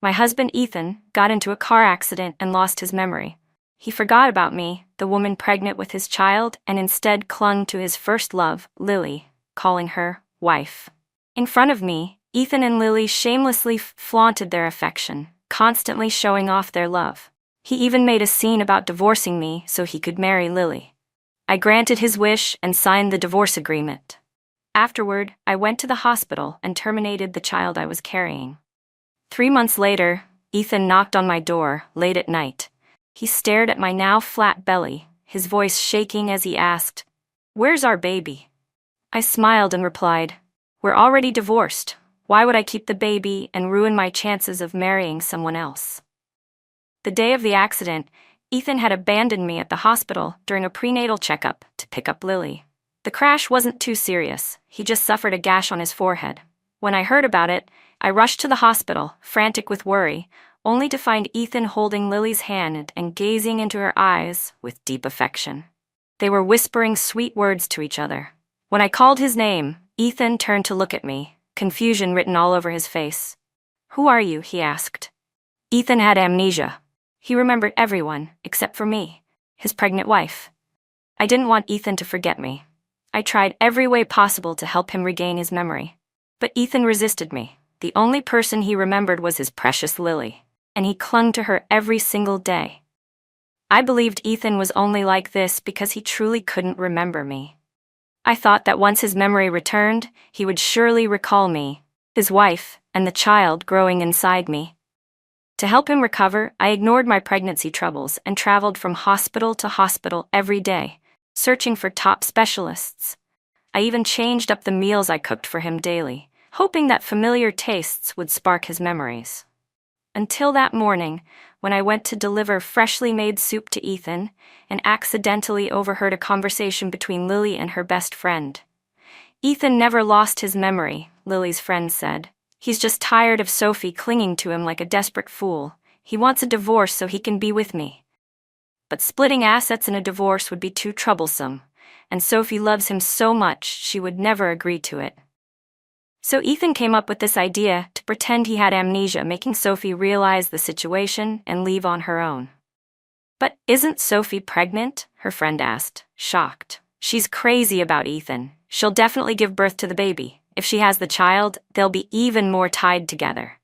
My husband Ethan got into a car accident and lost his memory. He forgot about me, the woman pregnant with his child, and instead clung to his first love, Lily, calling her wife. In front of me, Ethan and Lily shamelessly flaunted their affection, constantly showing off their love. He even made a scene about divorcing me so he could marry Lily. I granted his wish and signed the divorce agreement. Afterward, I went to the hospital and terminated the child I was carrying. 3 months later, Ethan knocked on my door, late at night. He stared at my now flat belly, his voice shaking as he asked, "Where's our baby?" I smiled and replied, "We're already divorced. Why would I keep the baby and ruin my chances of marrying someone else?" The day of the accident, Ethan had abandoned me at the hospital during a prenatal checkup to pick up Lily. The crash wasn't too serious, he just suffered a gash on his forehead. When I heard about it, I rushed to the hospital, frantic with worry, only to find Ethan holding Lily's hand and gazing into her eyes with deep affection. They were whispering sweet words to each other. When I called his name, Ethan turned to look at me, confusion written all over his face. "Who are you?" he asked. Ethan had amnesia. He remembered everyone, except for me, his pregnant wife. I didn't want Ethan to forget me. I tried every way possible to help him regain his memory. But Ethan resisted me. The only person he remembered was his precious Lily, and he clung to her every single day. I believed Ethan was only like this because he truly couldn't remember me. I thought that once his memory returned, he would surely recall me, his wife, and the child growing inside me. To help him recover, I ignored my pregnancy troubles and traveled from hospital to hospital every day, searching for top specialists. I even changed up the meals I cooked for him daily, hoping that familiar tastes would spark his memories. Until that morning, when I went to deliver freshly made soup to Ethan and accidentally overheard a conversation between Lily and her best friend. "Ethan never lost his memory," Lily's friend said. "He's just tired of Sophie clinging to him like a desperate fool. He wants a divorce so he can be with me. But splitting assets in a divorce would be too troublesome, and Sophie loves him so much she would never agree to it." So Ethan came up with this idea to pretend he had amnesia, making Sophie realize the situation and leave on her own. "But isn't Sophie pregnant?" her friend asked, shocked. "She's crazy about Ethan. She'll definitely give birth to the baby. If she has the child, they'll be even more tied together.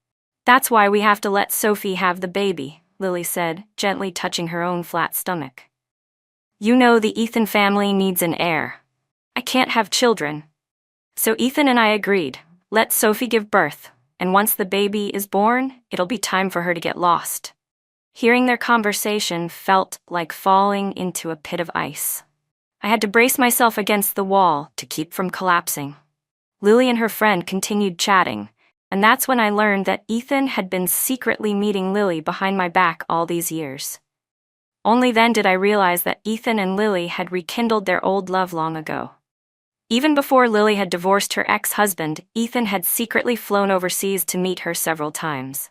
That's why we have to let Sophie have the baby," Lily said, gently touching her own flat stomach. "You know the Ethan family needs an heir. I can't have children." So Ethan and I agreed. Let Sophie give birth, and once the baby is born, it'll be time for her to get lost. Hearing their conversation felt like falling into a pit of ice. I had to brace myself against the wall to keep from collapsing. Lily and her friend continued chatting, and that's when I learned that Ethan had been secretly meeting Lily behind my back all these years. Only then did I realize that Ethan and Lily had rekindled their old love long ago. Even before Lily had divorced her ex-husband, Ethan had secretly flown overseas to meet her several times.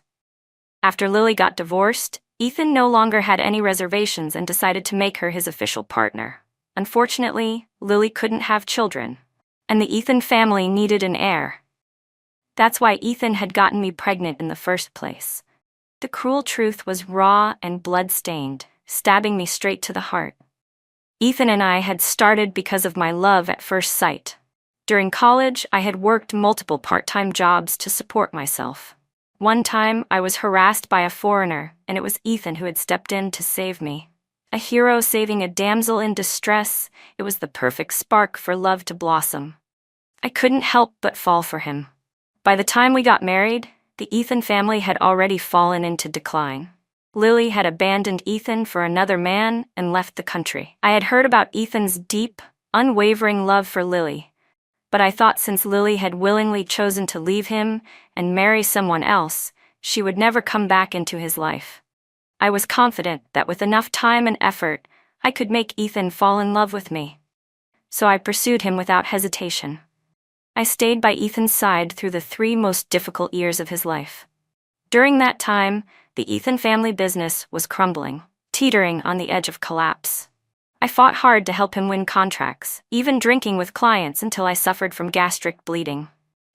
After Lily got divorced, Ethan no longer had any reservations and decided to make her his official partner. Unfortunately, Lily couldn't have children, and the Ethan family needed an heir. That's why Ethan had gotten me pregnant in the first place. The cruel truth was raw and blood-stained, stabbing me straight to the heart. Ethan and I had started because of my love at first sight. During college, I had worked multiple part-time jobs to support myself. One time, I was harassed by a foreigner, and it was Ethan who had stepped in to save me. A hero saving a damsel in distress, it was the perfect spark for love to blossom. I couldn't help but fall for him. By the time we got married, the Ethan family had already fallen into decline. Lily had abandoned Ethan for another man and left the country. I had heard about Ethan's deep, unwavering love for Lily, but I thought since Lily had willingly chosen to leave him and marry someone else, she would never come back into his life. I was confident that with enough time and effort, I could make Ethan fall in love with me. So I pursued him without hesitation. I stayed by Ethan's side through the 3 most difficult years of his life. During that time, the Ethan family business was crumbling, teetering on the edge of collapse. I fought hard to help him win contracts, even drinking with clients until I suffered from gastric bleeding.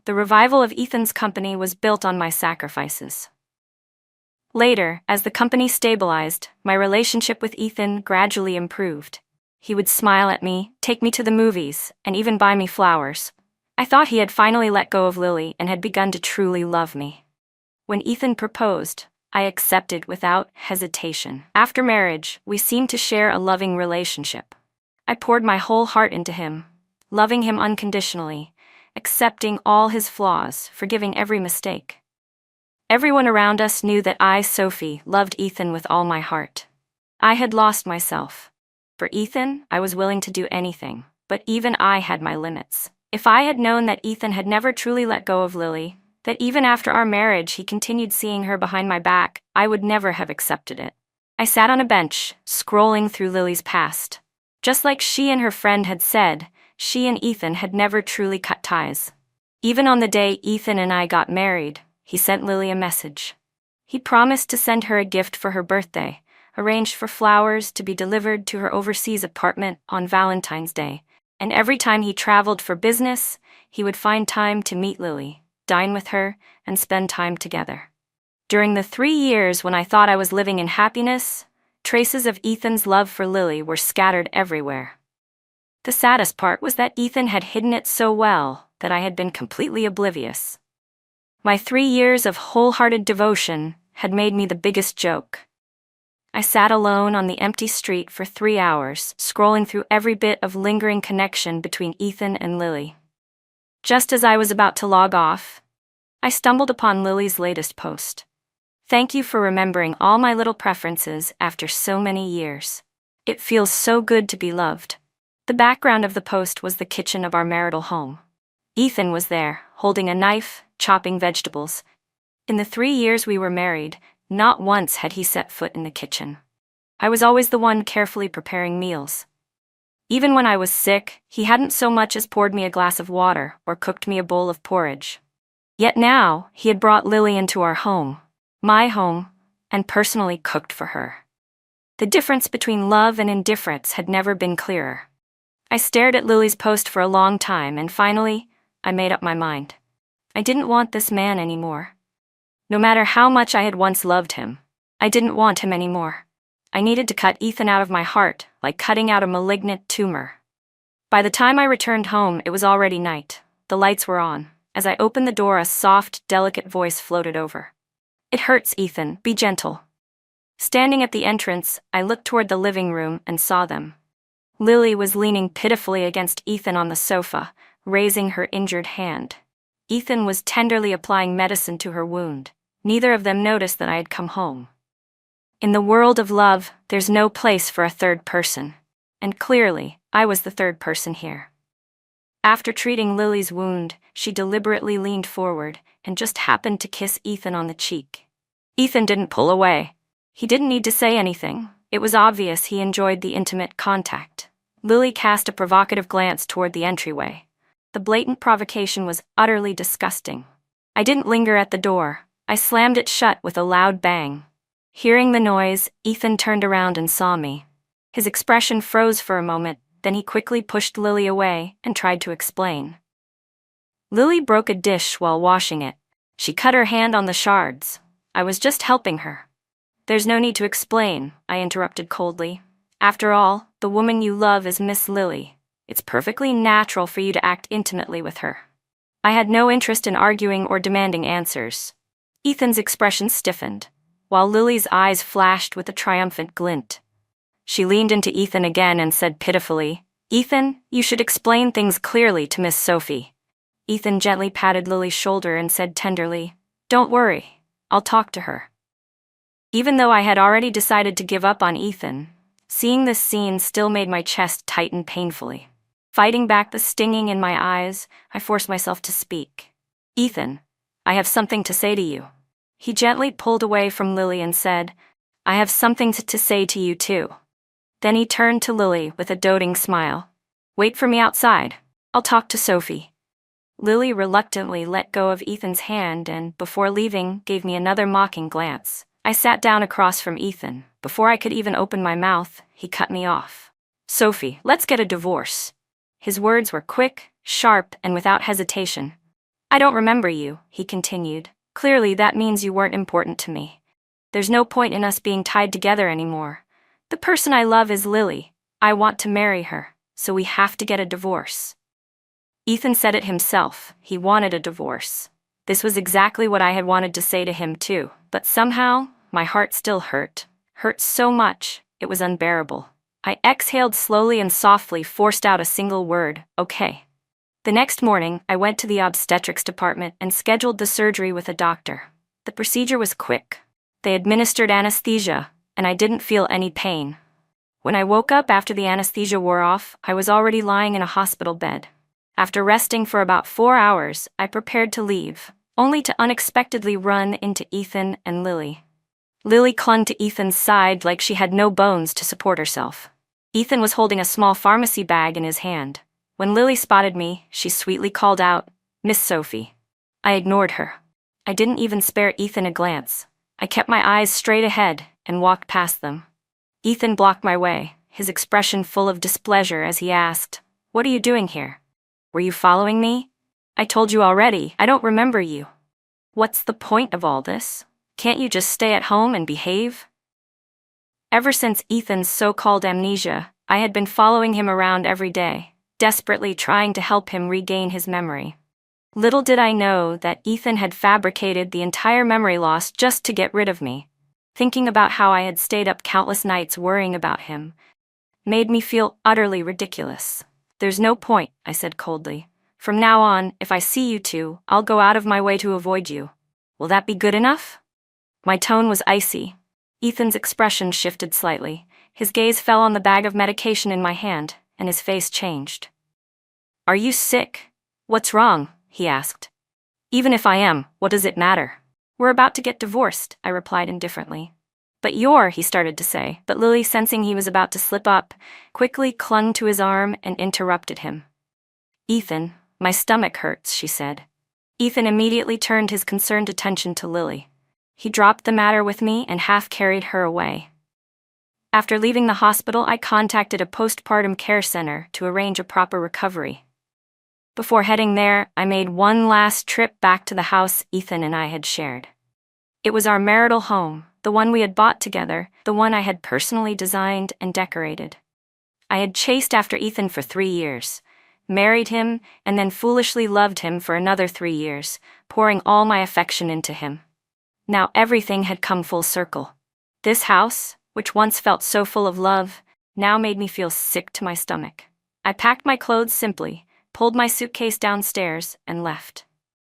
The revival of Ethan's company was built on my sacrifices. Later, as the company stabilized, my relationship with Ethan gradually improved. He would smile at me, take me to the movies, and even buy me flowers. I thought he had finally let go of Lily and had begun to truly love me. When Ethan proposed, I accepted without hesitation. After marriage, we seemed to share a loving relationship. I poured my whole heart into him, loving him unconditionally, accepting all his flaws, forgiving every mistake. Everyone around us knew that I, Sophie, loved Ethan with all my heart. I had lost myself. For Ethan, I was willing to do anything, but even I had my limits. If I had known that Ethan had never truly let go of Lily, that even after our marriage he continued seeing her behind my back, I would never have accepted it. I sat on a bench, scrolling through Lily's past. Just like she and her friend had said, she and Ethan had never truly cut ties. Even on the day Ethan and I got married, he sent Lily a message. He promised to send her a gift for her birthday, arranged for flowers to be delivered to her overseas apartment on Valentine's Day, and every time he traveled for business, he would find time to meet Lily, dine with her, and spend time together. During the 3 years when I thought I was living in happiness, traces of Ethan's love for Lily were scattered everywhere. The saddest part was that Ethan had hidden it so well that I had been completely oblivious. My 3 years of wholehearted devotion had made me the biggest joke. I sat alone on the empty street for 3 hours, scrolling through every bit of lingering connection between Ethan and Lily. Just as I was about to log off, I stumbled upon Lily's latest post. "Thank you for remembering all my little preferences after so many years. It feels so good to be loved." The background of the post was the kitchen of our marital home. Ethan was there, holding a knife, chopping vegetables. In the 3 years we were married, not once had he set foot in the kitchen. I was always the one carefully preparing meals. Even when I was sick, he hadn't so much as poured me a glass of water or cooked me a bowl of porridge. Yet now, he had brought Lily into our home, my home, and personally cooked for her. The difference between love and indifference had never been clearer. I stared at Lily's post for a long time and finally, I made up my mind. I didn't want this man anymore. No matter how much I had once loved him, I didn't want him anymore. I needed to cut Ethan out of my heart, like cutting out a malignant tumor. By the time I returned home, it was already night. The lights were on. As I opened the door, a soft, delicate voice floated over. "It hurts, Ethan. Be gentle." Standing at the entrance, I looked toward the living room and saw them. Lily was leaning pitifully against Ethan on the sofa, raising her injured hand. Ethan was tenderly applying medicine to her wound. Neither of them noticed that I had come home. In the world of love, there's no place for a third person. And clearly, I was the third person here. After treating Lily's wound, she deliberately leaned forward and just happened to kiss Ethan on the cheek. Ethan didn't pull away. He didn't need to say anything. It was obvious he enjoyed the intimate contact. Lily cast a provocative glance toward the entryway. The blatant provocation was utterly disgusting. I didn't linger at the door. I slammed it shut with a loud bang. Hearing the noise, Ethan turned around and saw me. His expression froze for a moment, then he quickly pushed Lily away and tried to explain. Lily broke a dish while washing it. She cut her hand on the shards. I was just helping her. "There's no need to explain," I interrupted coldly. "After all, the woman you love is Miss Lily. It's perfectly natural for you to act intimately with her." I had no interest in arguing or demanding answers. Ethan's expression stiffened, while Lily's eyes flashed with a triumphant glint. She leaned into Ethan again and said pitifully, "Ethan, you should explain things clearly to Miss Sophie." Ethan gently patted Lily's shoulder and said tenderly, "Don't worry, I'll talk to her." Even though I had already decided to give up on Ethan, seeing this scene still made my chest tighten painfully. Fighting back the stinging in my eyes, I forced myself to speak. "Ethan, I have something to say to you." He gently pulled away from Lily and said, "I have something to say to you too." Then he turned to Lily with a doting smile. "Wait for me outside. I'll talk to Sophie." Lily reluctantly let go of Ethan's hand and, before leaving, gave me another mocking glance. I sat down across from Ethan. Before I could even open my mouth, he cut me off. "Sophie, let's get a divorce." His words were quick, sharp, and without hesitation. "I don't remember you," he continued. "Clearly that means you weren't important to me." There's no point in us being tied together anymore. The person I love is Lily. I want to marry her, so we have to get a divorce. Ethan said it himself. He wanted a divorce. This was exactly what I had wanted to say to him too, but somehow, my heart still hurt. Hurt so much, it was unbearable. I exhaled slowly and softly, forced out a single word, okay. The next morning, I went to the obstetrics department and scheduled the surgery with a doctor. The procedure was quick. They administered anesthesia, and I didn't feel any pain. When I woke up after the anesthesia wore off, I was already lying in a hospital bed. After resting for about 4 hours, I prepared to leave, only to unexpectedly run into Ethan and Lily. Lily clung to Ethan's side like she had no bones to support herself. Ethan was holding a small pharmacy bag in his hand. When Lily spotted me, she sweetly called out, "Miss Sophie." I ignored her. I didn't even spare Ethan a glance. I kept my eyes straight ahead and walked past them. Ethan blocked my way, his expression full of displeasure as he asked, "What are you doing here? Were you following me? I told you already, I don't remember you. What's the point of all this? Can't you just stay at home and behave?" Ever since Ethan's so-called amnesia, I had been following him around every day, desperately trying to help him regain his memory. Little did I know that Ethan had fabricated the entire memory loss just to get rid of me. Thinking about how I had stayed up countless nights worrying about him made me feel utterly ridiculous. "There's no point," I said coldly. "From now on, if I see you two, I'll go out of my way to avoid you. Will that be good enough?" My tone was icy. Ethan's expression shifted slightly. His gaze fell on the bag of medication in my hand, and his face changed. "Are you sick? What's wrong?" he asked. "Even if I am, what does it matter? We're about to get divorced," I replied indifferently. "But he started to say, but Lily, sensing he was about to slip up, quickly clung to his arm and interrupted him. "Ethan, my stomach hurts," she said. Ethan immediately turned his concerned attention to Lily. He dropped the matter with me and half carried her away. After leaving the hospital, I contacted a postpartum care center to arrange a proper recovery. Before heading there, I made one last trip back to the house Ethan and I had shared. It was our marital home, the one we had bought together, the one I had personally designed and decorated. I had chased after Ethan for 3 years, married him, and then foolishly loved him for another 3 years, pouring all my affection into him. Now everything had come full circle. This house, which once felt so full of love, now made me feel sick to my stomach. I packed my clothes simply, pulled my suitcase downstairs, and left.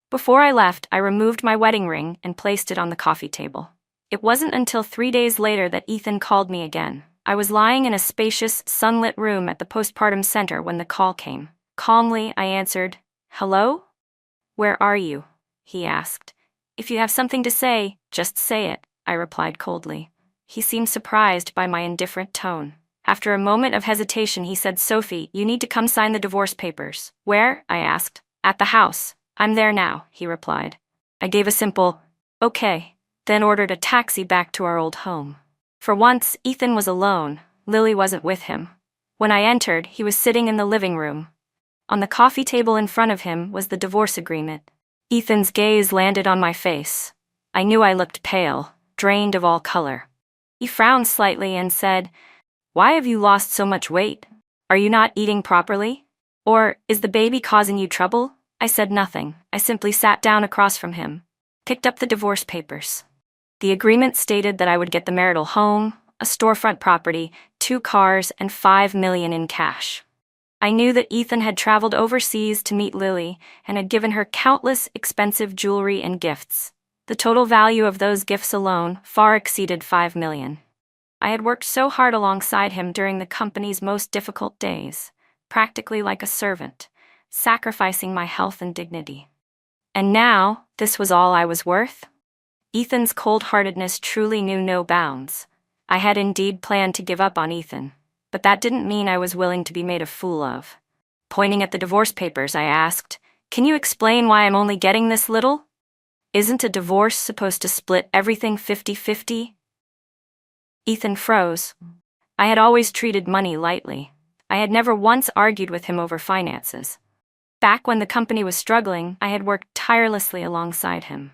Before I left, I removed my wedding ring and placed it on the coffee table. It wasn't until 3 days later that Ethan called me again. I was lying in a spacious, sunlit room at the postpartum center when the call came. Calmly, I answered, "Hello? Where are you?" he asked. "If you have something to say, just say it," I replied coldly. He seemed surprised by my indifferent tone. After a moment of hesitation, he said, "Sophie, you need to come sign the divorce papers." "Where?" I asked. "At the house." "I'm there now," he replied. I gave a simple, "Okay," then ordered a taxi back to our old home. For once, Ethan was alone. Lily wasn't with him. When I entered, he was sitting in the living room. On the coffee table in front of him was the divorce agreement. Ethan's gaze landed on my face. I knew I looked pale, drained of all color. He frowned slightly and said, "Why have you lost so much weight? Are you not eating properly? Or is the baby causing you trouble?" I said nothing. I simply sat down across from him, picked up the divorce papers. The agreement stated that I would get the marital home, a storefront property, 2 cars, and $5 million in cash. I knew that Ethan had traveled overseas to meet Lily and had given her countless expensive jewelry and gifts. The total value of those gifts alone far exceeded $5 million. I had worked so hard alongside him during the company's most difficult days, practically like a servant, sacrificing my health and dignity. And now, this was all I was worth? Ethan's cold-heartedness truly knew no bounds. I had indeed planned to give up on Ethan, but that didn't mean I was willing to be made a fool of. Pointing at the divorce papers, I asked, "Can you explain why I'm only getting this little? Isn't a divorce supposed to split everything 50-50? Ethan froze. I had always treated money lightly. I had never once argued with him over finances. Back when the company was struggling, I had worked tirelessly alongside him.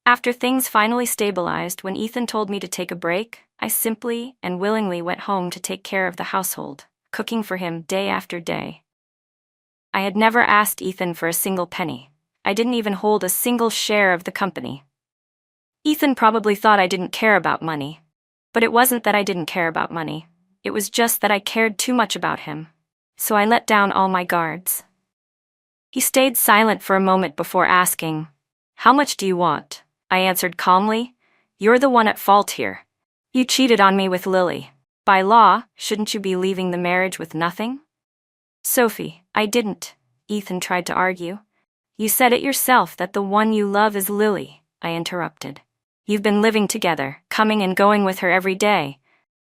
After things finally stabilized, when Ethan told me to take a break, I simply and willingly went home to take care of the household, cooking for him day after day. I had never asked Ethan for a single penny. I didn't even hold a single share of the company. Ethan probably thought I didn't care about money. But it wasn't that I didn't care about money. It was just that I cared too much about him. So I let down all my guards. He stayed silent for a moment before asking, "How much do you want?" I answered calmly, "You're the one at fault here. You cheated on me with Lily. By law, shouldn't you be leaving the marriage with nothing?" "Sophie, I didn't," Ethan tried to argue. "You said it yourself that the one you love is Lily," I interrupted. "You've been living together, coming and going with her every day.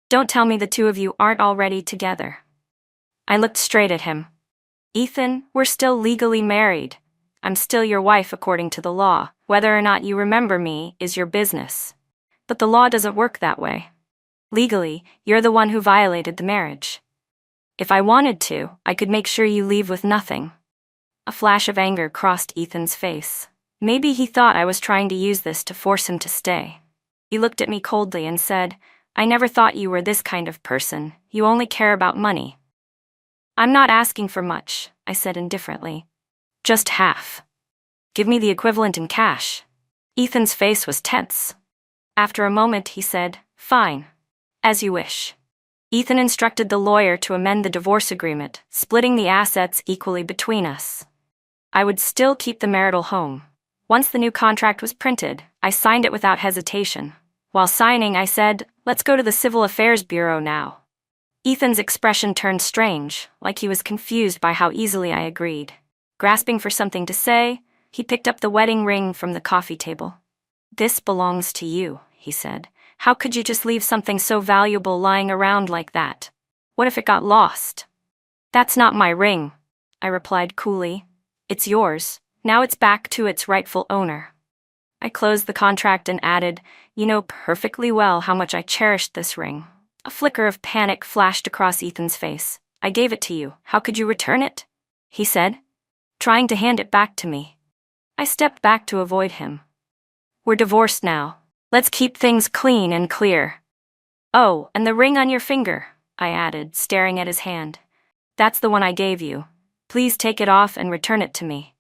Don't tell me the two of you aren't already together." I looked straight at him. "Ethan, we're still legally married. I'm still your wife according to the law. Whether or not you remember me is your business. But the law doesn't work that way. Legally, you're the one who violated the marriage. If I wanted to, I could make sure you leave with nothing." A flash of anger crossed Ethan's face. Maybe he thought I was trying to use this to force him to stay. He looked at me coldly and said, "I never thought you were this kind of person. You only care about money." "I'm not asking for much," I said indifferently. "Just half. Give me the equivalent in cash." Ethan's face was tense. After a moment he said, "Fine. As you wish." Ethan instructed the lawyer to amend the divorce agreement, splitting the assets equally between us. I would still keep the marital home. Once the new contract was printed, I signed it without hesitation. While signing, I said, "Let's go to the Civil Affairs Bureau now." Ethan's expression turned strange, like he was confused by how easily I agreed. Grasping for something to say, he picked up the wedding ring from the coffee table. "This belongs to you," he said. "How could you just leave something so valuable lying around like that? What if it got lost?" "That's not my ring," I replied coolly. "It's yours. Now it's back to its rightful owner." I closed the contract and added, "You know perfectly well how much I cherished this ring." A flicker of panic flashed across Ethan's face. "I gave it to you. How could you return it?" he said, trying to hand it back to me. I stepped back to avoid him. "We're divorced now. Let's keep things clean and clear." "Oh, and the ring on your finger," I added, staring at his hand. "That's the one I gave you. Please take it off and return it to me."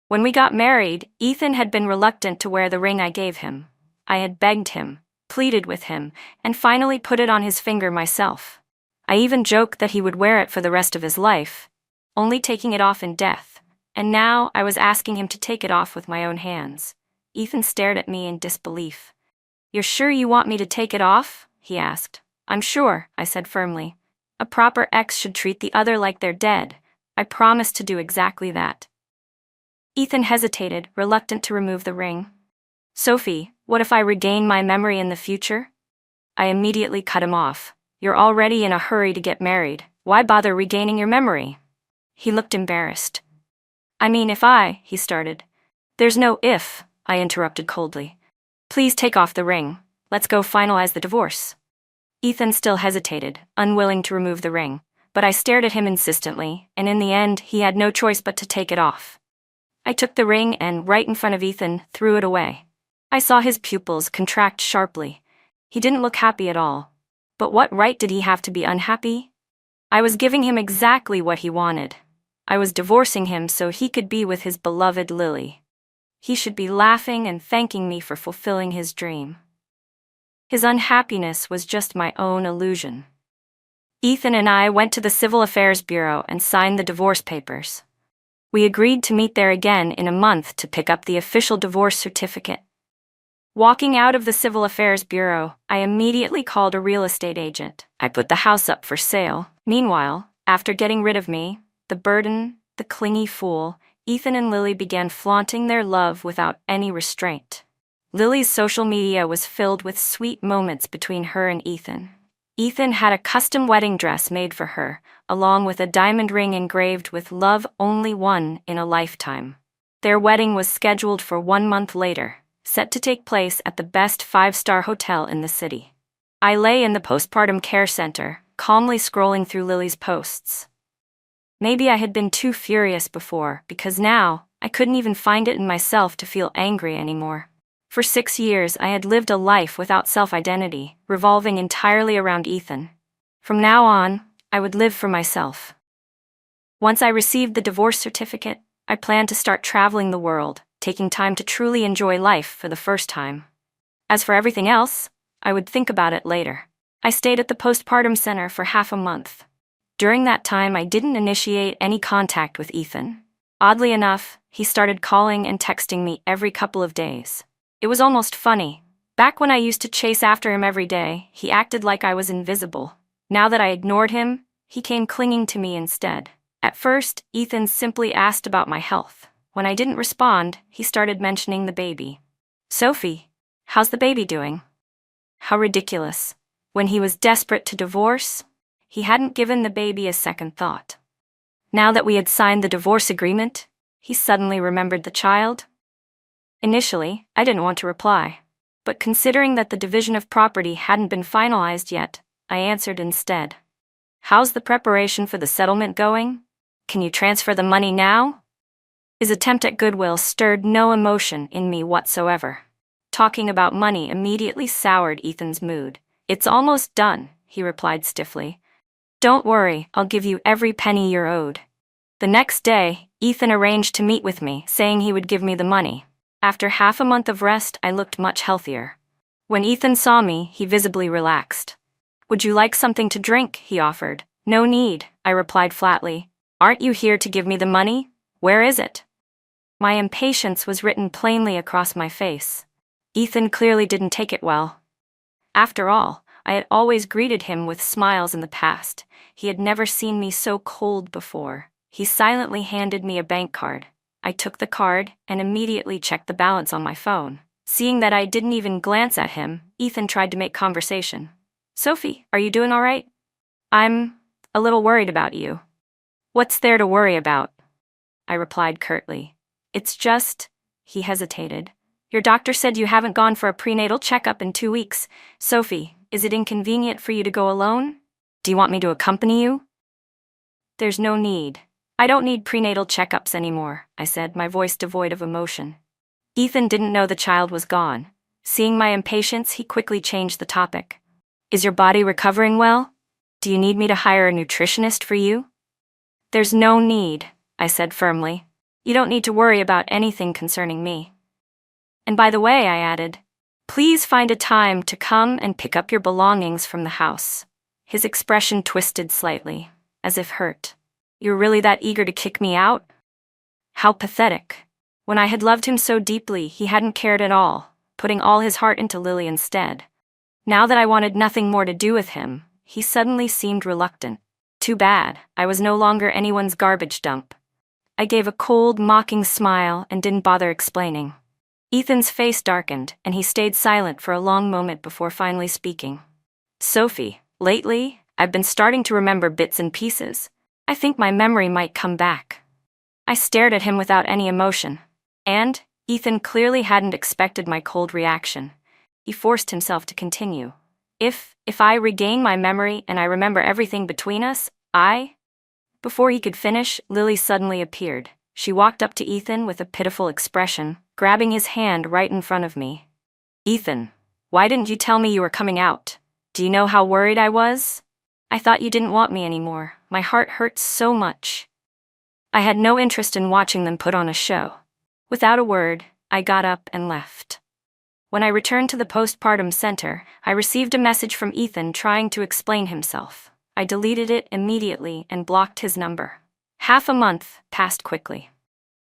When we got married, Ethan had been reluctant to wear the ring I gave him. I had begged him, pleaded with him, and finally put it on his finger myself. I even joked that he would wear it for the rest of his life, only taking it off in death, and now I was asking him to take it off with my own hands. Ethan stared at me in disbelief. "You're sure you want me to take it off?" he asked. "I'm sure," I said firmly. "A proper ex should treat the other like they're dead. I promise to do exactly that." Ethan hesitated, reluctant to remove the ring. "Sophie, what if I regain my memory in the future?" I immediately cut him off. "You're already in a hurry to get married. Why bother regaining your memory?" He looked embarrassed. "I mean, he started. "There's no if," I interrupted coldly. "Please take off the ring. Let's go finalize the divorce." Ethan still hesitated, unwilling to remove the ring, but I stared at him insistently, and in the end, he had no choice but to take it off. I took the ring and, right in front of Ethan, threw it away. I saw his pupils contract sharply. He didn't look happy at all. But what right did he have to be unhappy? I was giving him exactly what he wanted. I was divorcing him so he could be with his beloved Lily. He should be laughing and thanking me for fulfilling his dream. His unhappiness was just my own illusion. Ethan and I went to the Civil Affairs Bureau and signed the divorce papers. We agreed to meet there again in a month to pick up the official divorce certificate. Walking out of the Civil Affairs Bureau, I immediately called a real estate agent. I put the house up for sale. Meanwhile, after getting rid of me, the burden, the clingy fool, Ethan and Lily began flaunting their love without any restraint. Lily's social media was filled with sweet moments between her and Ethan. Ethan had a custom wedding dress made for her, along with a diamond ring engraved with "Love Only One in a Lifetime." Their wedding was scheduled for 1 month later, set to take place at the best 5-star hotel in the city. I lay in the postpartum care center, calmly scrolling through Lily's posts. Maybe I had been too furious before, because now I couldn't even find it in myself to feel angry anymore. For 6 years, I had lived a life without self-identity, revolving entirely around Ethan. From now on, I would live for myself. Once I received the divorce certificate, I planned to start traveling the world, taking time to truly enjoy life for the first time. As for everything else, I would think about it later. I stayed at the postpartum center for half a month. During that time, I didn't initiate any contact with Ethan. Oddly enough, he started calling and texting me every couple of days. It was almost funny. Back when I used to chase after him every day, he acted like I was invisible. Now that I ignored him, he came clinging to me instead. At first, Ethan simply asked about my health. When I didn't respond, he started mentioning the baby. "Sophie, how's the baby doing?" How ridiculous. When he was desperate to divorce, he hadn't given the baby a second thought. Now that we had signed the divorce agreement, he suddenly remembered the child. Initially, I didn't want to reply, but considering that the division of property hadn't been finalized yet, I answered instead. "How's the preparation for the settlement going? Can you transfer the money now?" His attempt at goodwill stirred no emotion in me whatsoever. Talking about money immediately soured Ethan's mood. "It's almost done," he replied stiffly. "Don't worry, I'll give you every penny you're owed." The next day, Ethan arranged to meet with me, saying he would give me the money. After half a month of rest, I looked much healthier. When Ethan saw me, he visibly relaxed. "Would you like something to drink?" he offered. "No need," I replied flatly. "Aren't you here to give me the money? Where is it?" My impatience was written plainly across my face. Ethan clearly didn't take it well. After all, I had always greeted him with smiles in the past. He had never seen me so cold before. He silently handed me a bank card. I took the card and immediately checked the balance on my phone. Seeing that I didn't even glance at him, Ethan tried to make conversation. "Sophie, are you doing all right? I'm a little worried about you." "What's there to worry about?" I replied curtly. "It's just," he hesitated. "Your doctor said you haven't gone for a prenatal checkup in 2 weeks. Sophie, is it inconvenient for you to go alone? Do you want me to accompany you?" "There's no need. I don't need prenatal checkups anymore," I said, my voice devoid of emotion. Ethan didn't know the child was gone. Seeing my impatience, he quickly changed the topic. "Is your body recovering well? Do you need me to hire a nutritionist for you?" "There's no need," I said firmly. "You don't need to worry about anything concerning me. And by the way," I added, "please find a time to come and pick up your belongings from the house." His expression twisted slightly, as if hurt. "You're really that eager to kick me out?" How pathetic. When I had loved him so deeply, he hadn't cared at all, putting all his heart into Lily instead. Now that I wanted nothing more to do with him, he suddenly seemed reluctant. Too bad, I was no longer anyone's garbage dump. I gave a cold, mocking smile and didn't bother explaining. Ethan's face darkened, and he stayed silent for a long moment before finally speaking. "Sophie, lately, I've been starting to remember bits and pieces. I think my memory might come back." I stared at him without any emotion, and Ethan clearly hadn't expected my cold reaction. He forced himself to continue. If I regain my memory and I remember everything between us, Before he could finish, Lily suddenly appeared. She walked up to Ethan with a pitiful expression, grabbing his hand right in front of me. "Ethan, why didn't you tell me you were coming out? Do you know how worried I was? I thought you didn't want me anymore. My heart hurts so much." I had no interest in watching them put on a show. Without a word, I got up and left. When I returned to the postpartum center, I received a message from Ethan trying to explain himself. I deleted it immediately and blocked his number. Half a month passed quickly.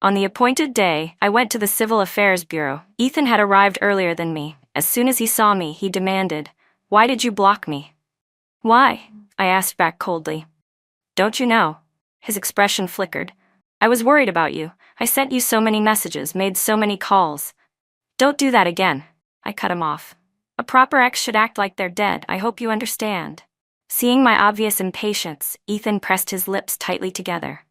On the appointed day, I went to the Civil Affairs Bureau. Ethan had arrived earlier than me. As soon as he saw me, he demanded, "Why did you block me?" "Why?" I asked back coldly. "Don't you know?" His expression flickered. "I was worried about you. I sent you so many messages, made so many calls." "Don't do that again." I cut him off. "A proper ex should act like they're dead. I hope you understand." Seeing my obvious impatience, Ethan pressed his lips tightly together.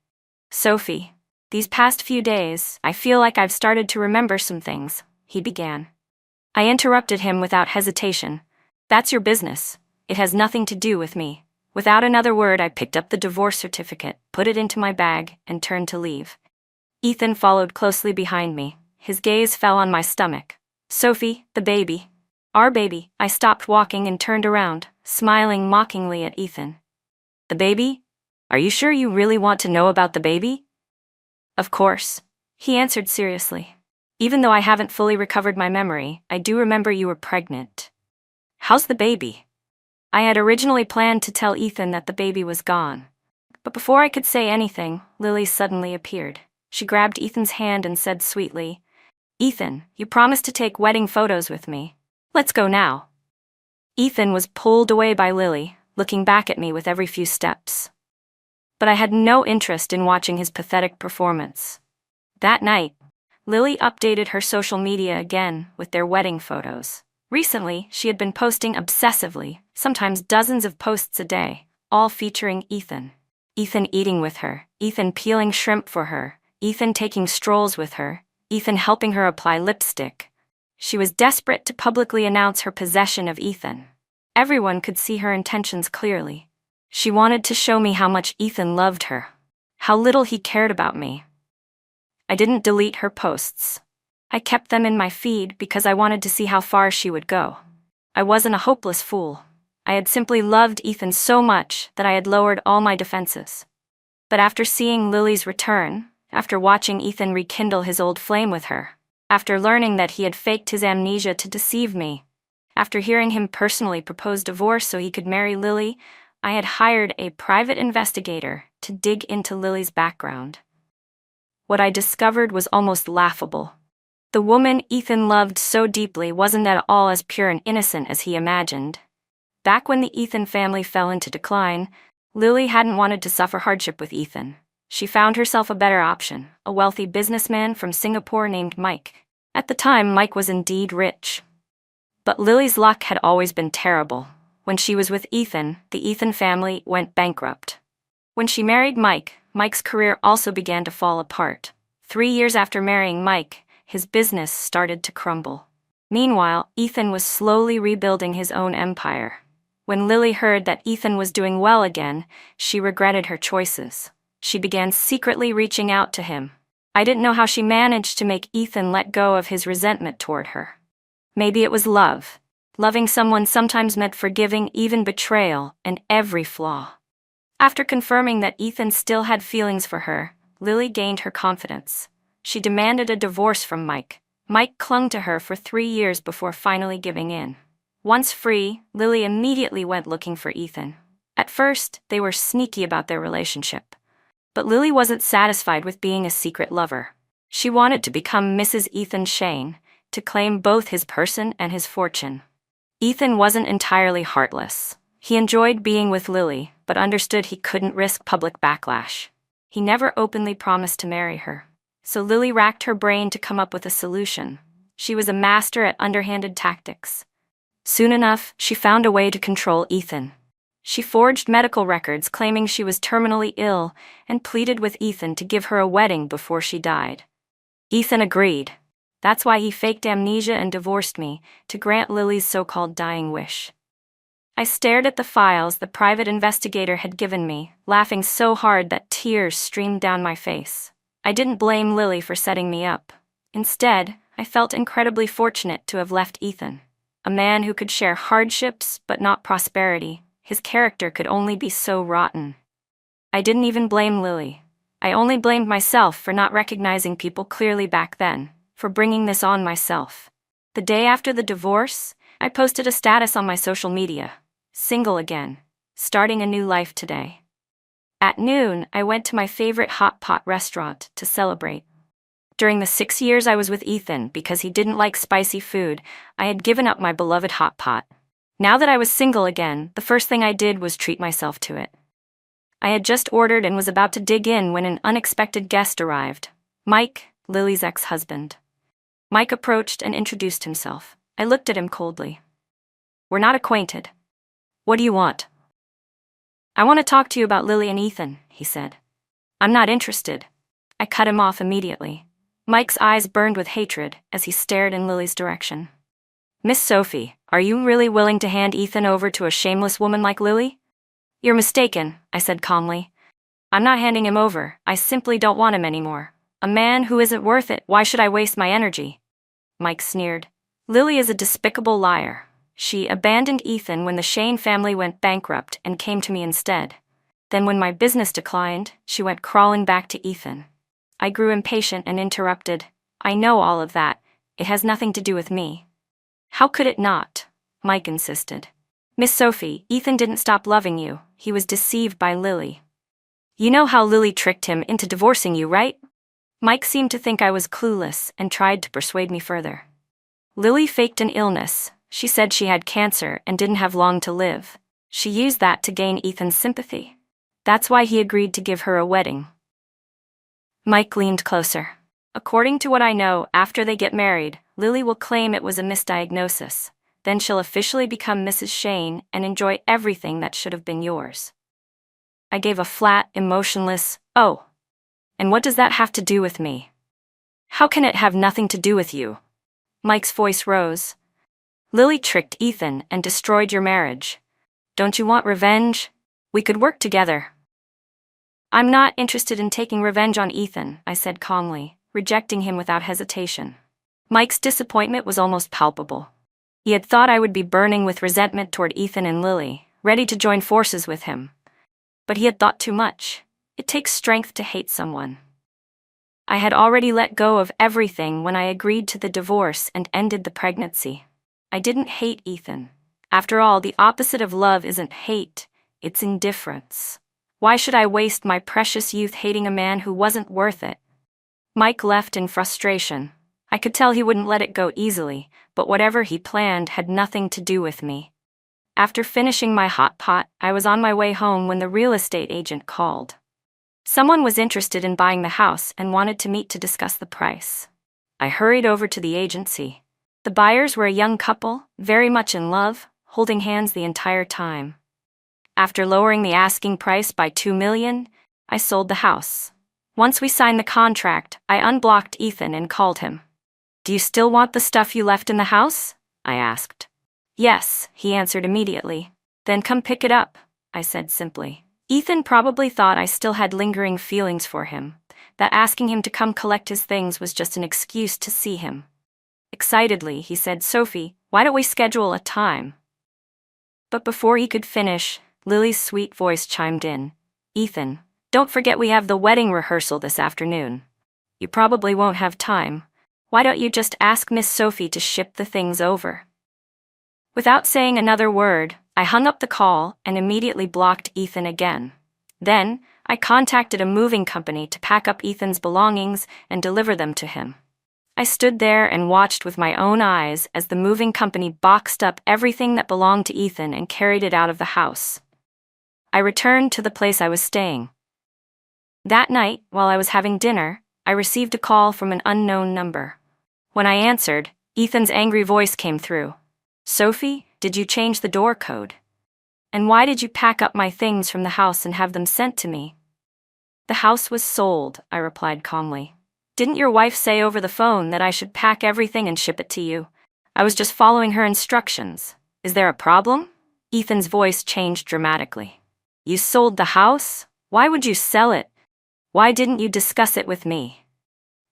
"Sophie, these past few days, I feel like I've started to remember some things," he began. I interrupted him without hesitation. "That's your business. It has nothing to do with me." Without another word, I picked up the divorce certificate, put it into my bag, and turned to leave. Ethan followed closely behind me. His gaze fell on my stomach. Sophie, the baby. Our baby. I stopped walking and turned around, smiling mockingly at Ethan. The baby? Are you sure you really want to know about the baby? Of course, he answered seriously. Even though I haven't fully recovered my memory, I do remember you were pregnant. How's the baby? I had originally planned to tell Ethan that the baby was gone. But before I could say anything, Lily suddenly appeared. She grabbed Ethan's hand and said sweetly, Ethan, you promised to take wedding photos with me. Let's go now. Ethan was pulled away by Lily, looking back at me with every few steps. But I had no interest in watching his pathetic performance. That night, Lily updated her social media again with their wedding photos. Recently, she had been posting obsessively, sometimes dozens of posts a day, all featuring Ethan. Ethan eating with her, Ethan peeling shrimp for her, Ethan taking strolls with her, Ethan helping her apply lipstick. She was desperate to publicly announce her possession of Ethan. Everyone could see her intentions clearly. She wanted to show me how much Ethan loved her, how little he cared about me. I didn't delete her posts. I kept them in my feed because I wanted to see how far she would go. I wasn't a hopeless fool. I had simply loved Ethan so much that I had lowered all my defenses. But after seeing Lily's return, after watching Ethan rekindle his old flame with her, after learning that he had faked his amnesia to deceive me, after hearing him personally propose divorce so he could marry Lily, I had hired a private investigator to dig into Lily's background. What I discovered was almost laughable. The woman Ethan loved so deeply wasn't at all as pure and innocent as he imagined. Back when the Ethan family fell into decline, Lily hadn't wanted to suffer hardship with Ethan. She found herself a better option, a wealthy businessman from Singapore named Mike. At the time, Mike was indeed rich. But Lily's luck had always been terrible. When she was with Ethan, the Ethan family went bankrupt. When she married Mike, Mike's career also began to fall apart. 3 years after marrying Mike, his business started to crumble. Meanwhile, Ethan was slowly rebuilding his own empire. When Lily heard that Ethan was doing well again, she regretted her choices. She began secretly reaching out to him. I didn't know how she managed to make Ethan let go of his resentment toward her. Maybe it was love. Loving someone sometimes meant forgiving even betrayal and every flaw. After confirming that Ethan still had feelings for her, Lily gained her confidence. She demanded a divorce from Mike. Mike clung to her for 3 years before finally giving in. Once free, Lily immediately went looking for Ethan. At first, they were sneaky about their relationship. But Lily wasn't satisfied with being a secret lover. She wanted to become Mrs. Ethan Shane, to claim both his person and his fortune. Ethan wasn't entirely heartless. He enjoyed being with Lily, but understood he couldn't risk public backlash. He never openly promised to marry her. So Lily racked her brain to come up with a solution. She was a master at underhanded tactics. Soon enough, she found a way to control Ethan. She forged medical records claiming she was terminally ill and pleaded with Ethan to give her a wedding before she died. Ethan agreed. That's why he faked amnesia and divorced me, to grant Lily's so-called dying wish. I stared at the files the private investigator had given me, laughing so hard that tears streamed down my face. I didn't blame Lily for setting me up. Instead, I felt incredibly fortunate to have left Ethan. A man who could share hardships but not prosperity. His character could only be so rotten. I didn't even blame Lily. I only blamed myself for not recognizing people clearly back then, for bringing this on myself. The day after the divorce, I posted a status on my social media. Single again. Starting a new life today. At noon, I went to my favorite hot pot restaurant to celebrate. During the 6 years I was with Ethan, because he didn't like spicy food, I had given up my beloved hot pot. Now that I was single again, the first thing I did was treat myself to it. I had just ordered and was about to dig in when an unexpected guest arrived. Mike, Lily's ex-husband. Mike approached and introduced himself. I looked at him coldly. We're not acquainted. What do you want? I want to talk to you about Lily and Ethan, he said. I'm not interested. I cut him off immediately. Mike's eyes burned with hatred as he stared in Lily's direction. Miss Sophie, are you really willing to hand Ethan over to a shameless woman like Lily? You're mistaken, I said calmly. I'm not handing him over, I simply don't want him anymore. A man who isn't worth it, why should I waste my energy? Mike sneered. Lily is a despicable liar. She abandoned Ethan when the Shane family went bankrupt and came to me instead. Then when my business declined, she went crawling back to Ethan. I grew impatient and interrupted. I know all of that. It has nothing to do with me. How could it not? Mike insisted. Miss Sophie, Ethan didn't stop loving you. He was deceived by Lily. You know how Lily tricked him into divorcing you, right? Mike seemed to think I was clueless and tried to persuade me further. Lily faked an illness. She said she had cancer and didn't have long to live. She used that to gain Ethan's sympathy. That's why he agreed to give her a wedding. Mike leaned closer. According to what I know, after they get married, Lily will claim it was a misdiagnosis. Then she'll officially become Mrs. Shane and enjoy everything that should have been yours. I gave a flat, emotionless, "Oh. And what does that have to do with me?" How can it have nothing to do with you? Mike's voice rose. Lily tricked Ethan and destroyed your marriage. Don't you want revenge? We could work together. I'm not interested in taking revenge on Ethan, I said calmly, rejecting him without hesitation. Mike's disappointment was almost palpable. He had thought I would be burning with resentment toward Ethan and Lily, ready to join forces with him. But he had thought too much. It takes strength to hate someone. I had already let go of everything when I agreed to the divorce and ended the pregnancy. I didn't hate Ethan. After all, the opposite of love isn't hate, it's indifference. Why should I waste my precious youth hating a man who wasn't worth it? Mike left in frustration. I could tell he wouldn't let it go easily, but whatever he planned had nothing to do with me. After finishing my hot pot, I was on my way home when the real estate agent called. Someone was interested in buying the house and wanted to meet to discuss the price. I hurried over to the agency. The buyers were a young couple, very much in love, holding hands the entire time. After lowering the asking price by $2 million, I sold the house. Once we signed the contract, I unblocked Ethan and called him. Do you still want the stuff you left in the house? I asked. Yes, he answered immediately. Then come pick it up, I said simply. Ethan probably thought I still had lingering feelings for him, that asking him to come collect his things was just an excuse to see him. Excitedly, he said, Sophie, why don't we schedule a time? But before he could finish, Lily's sweet voice chimed in. Ethan, don't forget we have the wedding rehearsal this afternoon. You probably won't have time. Why don't you just ask Miss Sophie to ship the things over? Without saying another word, I hung up the call and immediately blocked Ethan again. Then, I contacted a moving company to pack up Ethan's belongings and deliver them to him. I stood there and watched with my own eyes as the moving company boxed up everything that belonged to Ethan and carried it out of the house. I returned to the place I was staying. That night, while I was having dinner, I received a call from an unknown number. When I answered, Ethan's angry voice came through. Sophie, did you change the door code? And why did you pack up my things from the house and have them sent to me? The house was sold, I replied calmly. Didn't your wife say over the phone that I should pack everything and ship it to you? I was just following her instructions. Is there a problem? Ethan's voice changed dramatically. You sold the house? Why would you sell it? Why didn't you discuss it with me?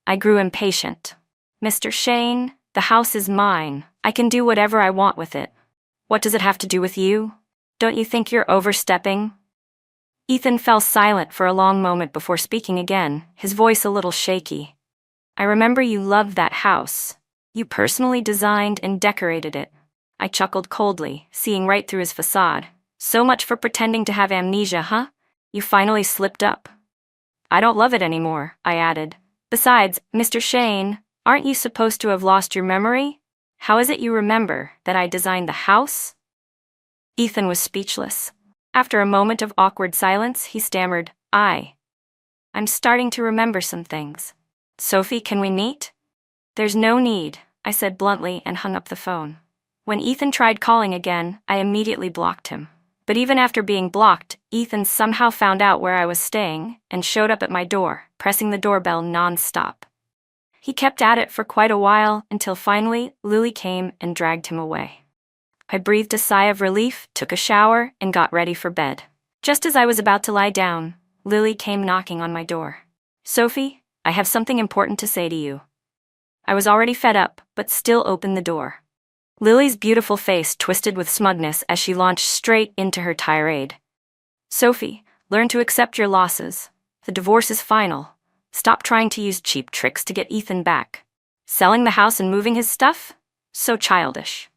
I grew impatient. Mr. Shane, the house is mine. I can do whatever I want with it. What does it have to do with you? Don't you think you're overstepping? Ethan fell silent for a long moment before speaking again, his voice a little shaky. I remember you loved that house. You personally designed and decorated it. I chuckled coldly, seeing right through his facade. So much for pretending to have amnesia, huh? You finally slipped up. I don't love it anymore, I added. Besides, Mr. Shane, aren't you supposed to have lost your memory? How is it you remember that I designed the house? Ethan was speechless. After a moment of awkward silence, he stammered, I'm starting to remember some things. Sophie, can we meet? There's no need, I said bluntly and hung up the phone. When Ethan tried calling again, I immediately blocked him. But even after being blocked, Ethan somehow found out where I was staying and showed up at my door, pressing the doorbell non-stop. He kept at it for quite a while until finally Lily came and dragged him away. I breathed a sigh of relief, took a shower, and got ready for bed. Just as I was about to lie down, Lily came knocking on my door. Sophie, I have something important to say to you. I was already fed up, but still opened the door. Lily's beautiful face twisted with smugness as she launched straight into her tirade. Sophie, learn to accept your losses. The divorce is final. Stop trying to use cheap tricks to get Ethan back. Selling the house and moving his stuff? So childish.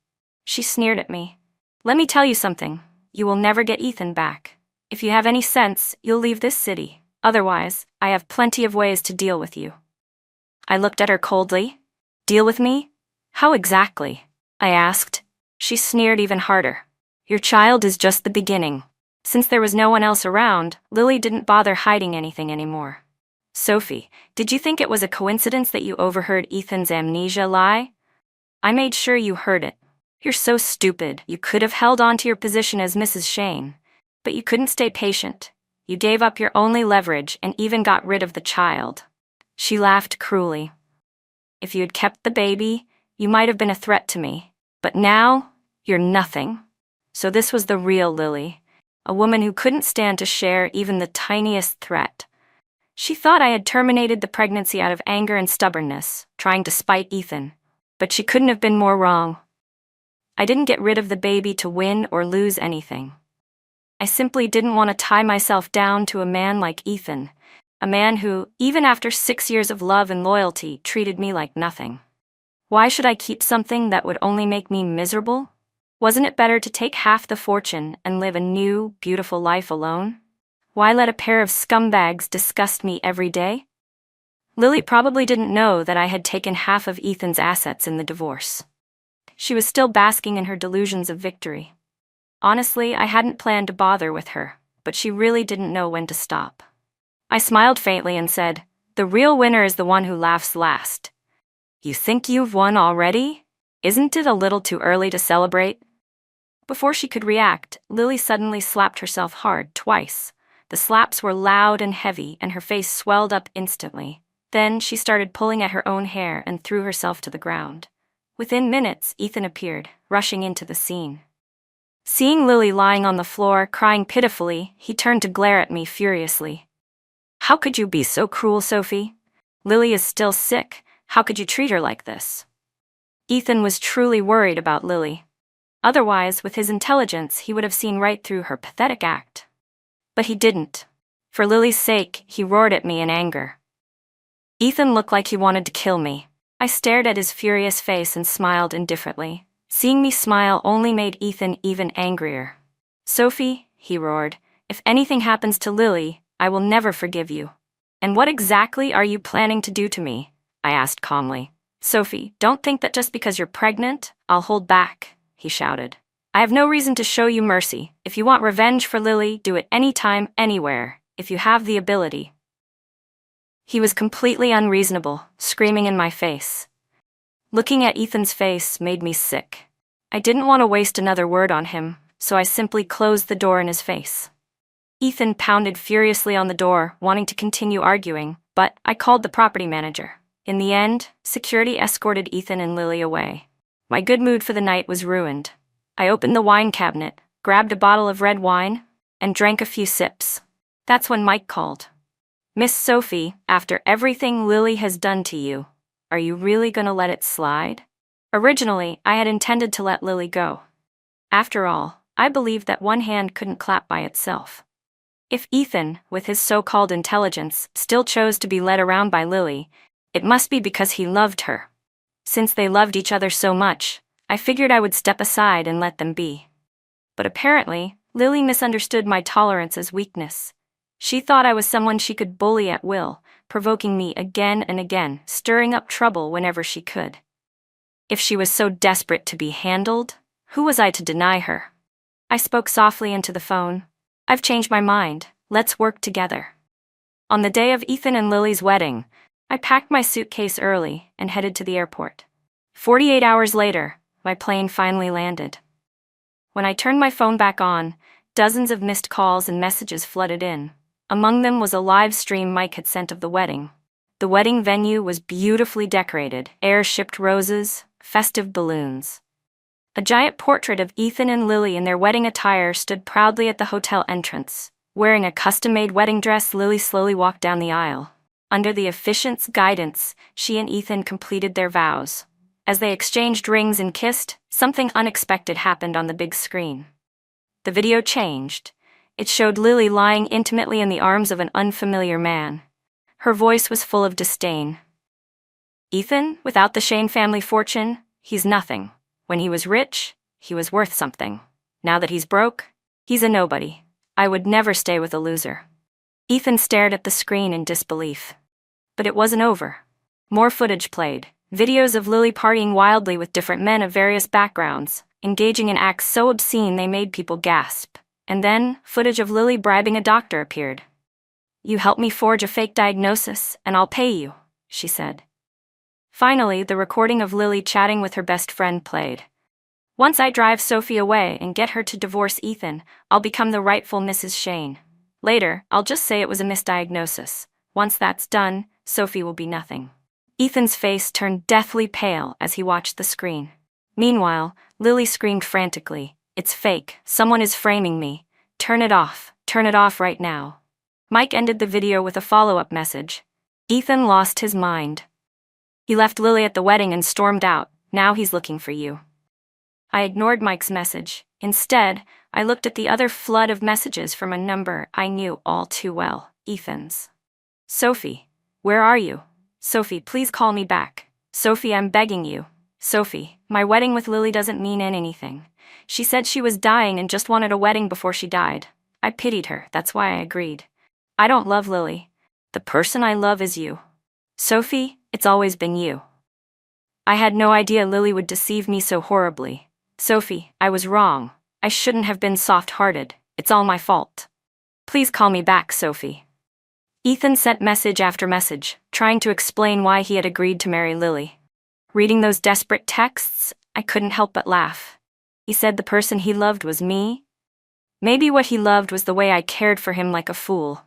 She sneered at me. Let me tell you something. You will never get Ethan back. If you have any sense, you'll leave this city. Otherwise, I have plenty of ways to deal with you. I looked at her coldly. Deal with me? How exactly? I asked. She sneered even harder. Your child is just the beginning. Since there was no one else around, Lily didn't bother hiding anything anymore. Sophie, did you think it was a coincidence that you overheard Ethan's amnesia lie? I made sure you heard it. You're so stupid. You could have held on to your position as Mrs. Shane. But you couldn't stay patient. You gave up your only leverage and even got rid of the child. She laughed cruelly. If you had kept the baby, you might have been a threat to me. But now, you're nothing. So this was the real Lily, a woman who couldn't stand to share even the tiniest threat. She thought I had terminated the pregnancy out of anger and stubbornness, trying to spite Ethan. But she couldn't have been more wrong. I didn't get rid of the baby to win or lose anything. I simply didn't want to tie myself down to a man like Ethan, a man who, even after 6 years of love and loyalty, treated me like nothing. Why should I keep something that would only make me miserable? Wasn't it better to take half the fortune and live a new, beautiful life alone? Why let a pair of scumbags disgust me every day? Lily probably didn't know that I had taken half of Ethan's assets in the divorce. She was still basking in her delusions of victory. Honestly, I hadn't planned to bother with her, but she really didn't know when to stop. I smiled faintly and said, "The real winner is the one who laughs last." You think you've won already? Isn't it a little too early to celebrate? Before she could react, Lily suddenly slapped herself hard twice. The slaps were loud and heavy, and her face swelled up instantly. Then she started pulling at her own hair and threw herself to the ground. Within minutes, Ethan appeared, rushing into the scene. Seeing Lily lying on the floor, crying pitifully, he turned to glare at me furiously. How could you be so cruel, Sophie? Lily is still sick. How could you treat her like this? Ethan was truly worried about Lily. Otherwise, with his intelligence, he would have seen right through her pathetic act. But he didn't. For Lily's sake, he roared at me in anger. Ethan looked like he wanted to kill me. I stared at his furious face and smiled indifferently. Seeing me smile only made Ethan even angrier. Sophie, he roared, if anything happens to Lily, I will never forgive you. And what exactly are you planning to do to me? I asked calmly. Sophie, don't think that just because you're pregnant, I'll hold back, he shouted. I have no reason to show you mercy. If you want revenge for Lily, do it anytime, anywhere, if you have the ability. He was completely unreasonable, screaming in my face. Looking at Ethan's face made me sick. I didn't want to waste another word on him, so I simply closed the door in his face. Ethan pounded furiously on the door, wanting to continue arguing, but I called the property manager. In the end, security escorted Ethan and Lily away. My good mood for the night was ruined. I opened the wine cabinet, grabbed a bottle of red wine, and drank a few sips. That's when Mike called. Miss Sophie, after everything Lily has done to you, are you really gonna let it slide? Originally, I had intended to let Lily go. After all, I believed that one hand couldn't clap by itself. If Ethan, with his so-called intelligence, still chose to be led around by Lily, it must be because he loved her. Since they loved each other so much, I figured I would step aside and let them be. But apparently, Lily misunderstood my tolerance as weakness. She thought I was someone she could bully at will, provoking me again and again, stirring up trouble whenever she could. If she was so desperate to be handled, who was I to deny her? I spoke softly into the phone. I've changed my mind. Let's work together. On the day of Ethan and Lily's wedding, I packed my suitcase early and headed to the airport. 48 hours later, my plane finally landed. When I turned my phone back on, dozens of missed calls and messages flooded in. Among them was a live stream Mike had sent of the wedding. The wedding venue was beautifully decorated, air-shipped roses, festive balloons. A giant portrait of Ethan and Lily in their wedding attire stood proudly at the hotel entrance. Wearing a custom-made wedding dress, Lily slowly walked down the aisle. Under the officiant's guidance, she and Ethan completed their vows. As they exchanged rings and kissed, something unexpected happened on the big screen. The video changed. It showed Lily lying intimately in the arms of an unfamiliar man. Her voice was full of disdain. Ethan, without the Shane family fortune, he's nothing. When he was rich, he was worth something. Now that he's broke, he's a nobody. I would never stay with a loser. Ethan stared at the screen in disbelief. But it wasn't over. More footage played. Videos of Lily partying wildly with different men of various backgrounds, engaging in acts so obscene they made people gasp. And then, footage of Lily bribing a doctor appeared. "You help me forge a fake diagnosis, and I'll pay you," she said. Finally, the recording of Lily chatting with her best friend played. "Once I drive Sophie away and get her to divorce Ethan, I'll become the rightful Mrs. Shane. Later, I'll just say it was a misdiagnosis. Once that's done, Sophie will be nothing." Ethan's face turned deathly pale as he watched the screen. Meanwhile, Lily screamed frantically, "It's fake. Someone is framing me. Turn it off right now." Mike ended the video with a follow-up message. Ethan lost his mind. He left Lily at the wedding and stormed out. Now he's looking for you. I ignored Mike's message. Instead, I looked at the other flood of messages from a number I knew all too well, Ethan's. "Sophie, where are you? Sophie, please call me back. Sophie, I'm begging you. Sophie, my wedding with Lily doesn't mean anything. She said she was dying and just wanted a wedding before she died. I pitied her, that's why I agreed. I don't love Lily. The person I love is you. Sophie, it's always been you. I had no idea Lily would deceive me so horribly. Sophie, I was wrong. I shouldn't have been soft-hearted. It's all my fault. Please call me back, Sophie." Ethan sent message after message, trying to explain why he had agreed to marry Lily. Reading those desperate texts, I couldn't help but laugh. He said the person he loved was me? Maybe what he loved was the way I cared for him like a fool.